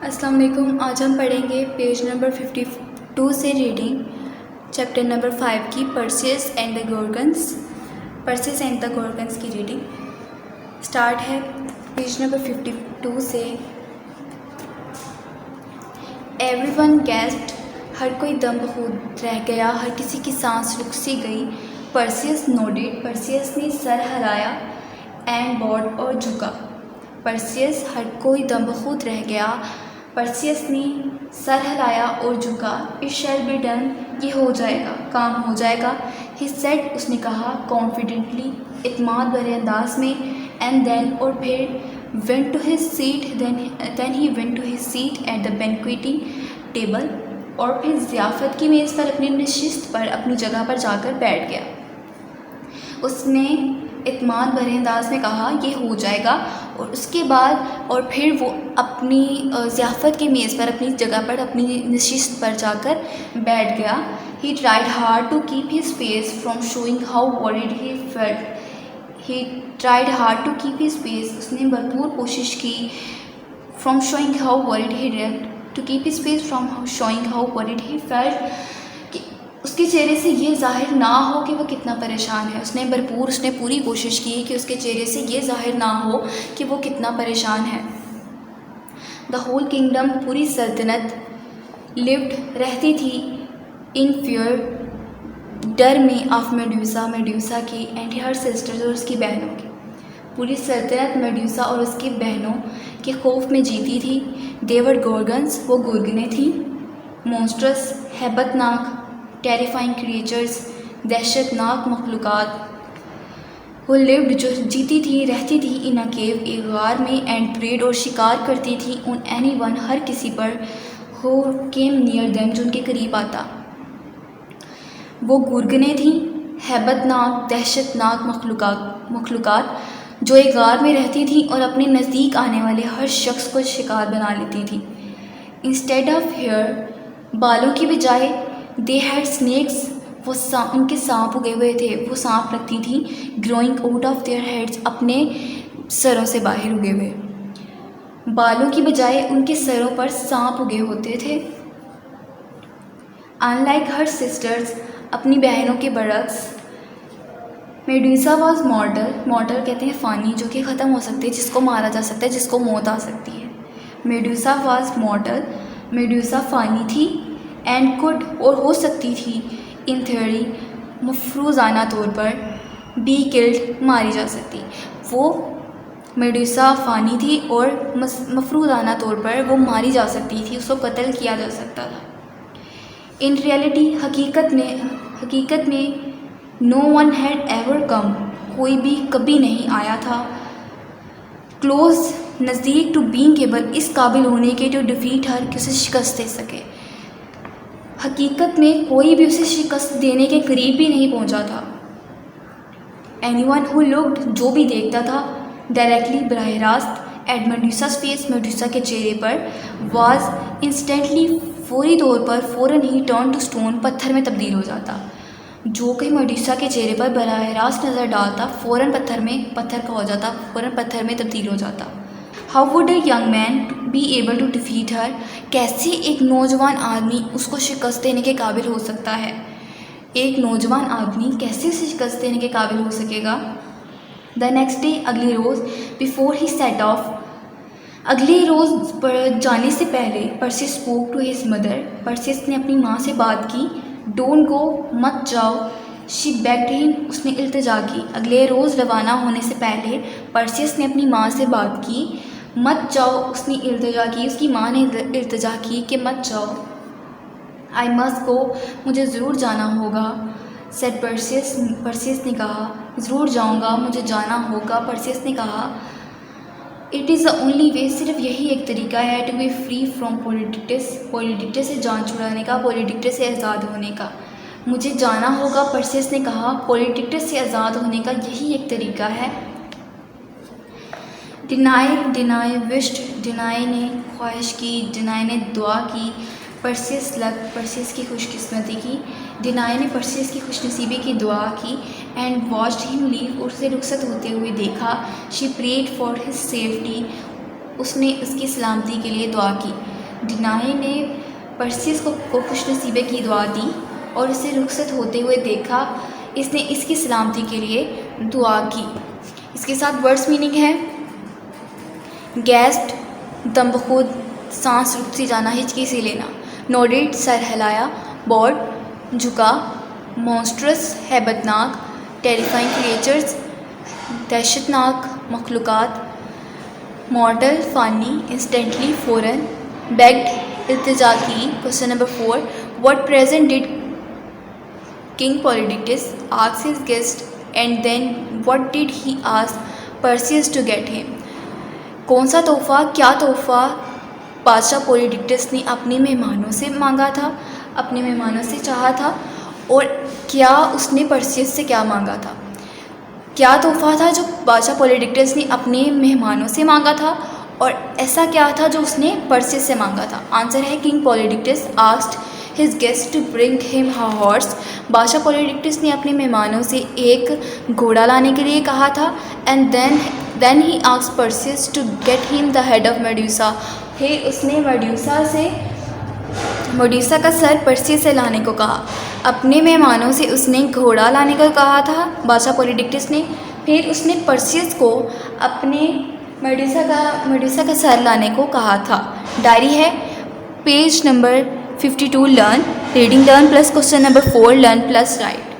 अस्सलाम वालेकुम। आज हम पढ़ेंगे पेज नंबर 52 से रीडिंग चैप्टर नंबर 5 की Perseus and the Gorgons. Perseus and the Gorgons की रीडिंग स्टार्ट है पेज नंबर 52 से। एवरीवन गैस्प्ड, हर कोई दम बखूद रह गया, हर किसी की सांस रुक सी गई। पर्सियस नोडेड, पर्सियस ने सर हिलाया। एंड बॉड, और झुका। पर्सियस, हर कोई दम बखूद रह गया, पर्सियस ने सर हिलाया और झुका। इट शैल बी डन, ये हो जाएगा, काम हो जाएगा। ही सेड, उसने कहा, कॉन्फिडेंटली, इत्मीनान भरे अंदाज में। एंड देन, और फिर, went to his seat, then he went to his seat at the banqueting table, और फिर ज़ियाफ़त की मेज़ पर अपनी नशिस्त पर अपनी जगह पर जाकर बैठ गया। उसने इत्मीनान भरे अंदाज में कहा, ये हो जाएगा, और उसके बाद और फिर वो अपनी ज़ियाफ़त की मेज़ पर अपनी जगह पर अपनी नशिस्त पर जाकर बैठ गया। He tried hard to keep his face from showing how worried he felt. He tried hard to keep his face. उसने भरपूर कोशिश की from showing how worried he felt. To keep his face from showing how worried he felt. कि उसके चेहरे से ये ज़ाहिर ना हो कि वो कितना परेशान है। उसने पूरी कोशिश की कि उसके चेहरे से ये ज़ाहिर ना हो कि वो कितना परेशान है। The whole kingdom, पूरी सल्तनत, lived, रहती थी, in fear, डर में, ऑफ मेड्यूसा, मेड्यूसा की, एंड हर सिस्टर्स, और उसकी बहनों की। पूरी सल्तनत मेड्यूसा और उसकी बहनों के खौफ में जीती थी। देवर गोर्गन्स, वो गोर्गनें थीं। मॉन्स्ट्रस, हैबतनाक, टेरिफाइंग क्रिएचर्स, दहशतनाक मखलूक़ात। वो लिव्ड, जो जीती थी, रहती थी, इन अ केव, एक गार में, एंड प्रेड, और शिकार करती थी, ऑन एनी वन, हर किसी पर, हु केम नियर देम, जो उनके करीब आता। वो गुर्गनें थीं, हैबतनाक, दहशतनाक मखलूक़ात, जो एक गार में रहती थीं और अपने नज़दीक आने वाले हर शख्स को शिकार बना लेती थीं। इंस्टेड ऑफ हेयर, बालों की बजाय, दे हैड स्नेक्स, वो उनके सांप उगे हुए थे, वो सांप रखती थीं। Growing out of their heads, अपने सरों से बाहर उगे हुए। बालों की बजाय उनके सरों पर सांप उगे होते थे। अनलाइक हर सिस्टर्स, अपनी बहनों के बरक्स, मेडूसा वॉज मॉर्टल, मॉर्टल कहते हैं फ़ानी, जो कि ख़त्म हो सकती है, जिसको मारा जा सकता है, जिसको मौत आ सकती है। मेडूसा वॉज मॉर्टल, मेडूसा फ़ानी थी। एंड कुड, और हो सकती थी, इन थ्योरी, मफरूज़ाना तौर पर, बी किल्ड, मारी जा सकती। वो मेडूसा फ़ानी थी और मफरूज़ाना तौर पर वो मारी जा सकती थी, उसको कत्ल किया जा सकता था। इन रियलिटी, हकीकत में, no one had ever come, कोई भी कभी नहीं आया था। क्लोज, नज़दीक, टू बीइंग एबल, इस काबिल होने के, टू डिफीट हर, कि उसे शिकस्त दे सके। हकीकत में कोई भी उसे शिकस्त देने के करीब भी नहीं पहुंचा था। एनीवन हु लुक्ड, जो भी देखता था, डायरेक्टली, बराह रास्त, एट मेडूसा's फेस, मेडूसा के चेहरे पर, वाज इंस्टेंटली, फौरी तौर पर, फ़ौरन ही, टर्न टू स्टोन, पत्थर में तब्दील हो जाता। जो कहीं मेडूसा के चेहरे पर बराह रास्त नज़र डालता, फ़ौरन पत्थर का हो जाता, फ़ौरन पत्थर में तब्दील हो जाता। How would a young man be able to defeat her, कैसे एक नौजवान आदमी उसको शिकस्त देने के काबिल हो सकता है। एक नौजवान आदमी कैसे उसे शिकस्त देने के काबिल हो सकेगा। द नेक्स्ट डे, अगले रोज़, बिफोर ही सेट ऑफ, अगले रोज़ पर जाने से पहले, Perseus spoke to his mother, Perseus ने अपनी माँ से बात की। डोंट गो, मत जाओ। शी बेग्ड हिम, उसने इल्तिजा की। अगले रोज़ रवाना होने से पहले पर्सियस ने अपनी माँ से बात की। मत जाओ, उसने इल्तिजा की, उसकी माँ ने इल्तिजा की कि मत जाओ। आई मस्ट गो, मुझे ज़रूर जाना होगा। सेड पर्सियस, पर्सियस ने कहा, ज़रूर जाऊँगा, मुझे जाना होगा। पर्सियस ने कहा, it is the only way, सिर्फ यही एक तरीका है, to be free from politics, politics से जान छुड़ाने का, पोलिटिक्स से आज़ाद होने का। मुझे जाना होगा, पर्सियस ने कहा, पोलिटिक्स से आज़ाद होने का यही एक तरीका है। डिनाई विश्ड, डिनाई ने ख्वाहिश की, डिनाई ने दुआ की। पर्सियस लक, पर्सियस की खुशकिस्मती की। डिनाई ने पर्सियस की खुशनसीबी की दुआ की। एंड वॉच्ड हिम लीव, उसे रुखसत होते हुए देखा। She prayed for his safety, उसने उसकी सलामती के लिए दुआ की। डिनाई ने परसियस को खुशनसीबी की दुआ दी और उसे रुखसत होते हुए देखा। इसने इसकी सलामती के लिए दुआ की। इसके साथ वर्ड्स मीनिंग है गैस्ड दम बखुद, सांस रुक सी जाना, हिचकी सी लेना। नोडेड सर हिलाया। बॉड झुका। मॉन्स्ट्रस हैबतनाक। टेरिफाइंग क्रिएचर्स दहशतनाक मखलूक़ात। मॉर्टल फ़ानी इंस्टेंटली फ़ौरन। बेग्ड इल्तिजा की। Question number 4 what present did king Polydectes ask his guest and then what did he ask Perseus to get him. कौन सा तोहफ़ा, क्या तोहफ़ा बादशाह पोलिडिक्टस ने अपने मेहमानों से मांगा था, अपने मेहमानों से चाहा था, और क्या उसने परसियस से क्या मांगा था। क्या तोहफ़ा था जो बादशाह पोलिडिक्टस ने अपने मेहमानों से मांगा था, और ऐसा क्या था जो उसने परसियस से मांगा था। आंसर है king Polydectes asked his guest to bring him a horse. बादशाह पोलिडिक्टस ने अपने मेहमानों से एक घोड़ा लाने के लिए कहा था। And then he asked Perseus to get him the head of Medusa. फिर उसने मेडुसा का सर परसियस से लाने को कहा। अपने मेहमानों से उसने घोड़ा लाने को कहा था बादशाह पोलिडिक्टस ने। फिर उसने परसियस को अपने मेडुसा का सर लाने को कहा था। डायरी है page number 52 learn reading learn plus question number 4 learn plus right.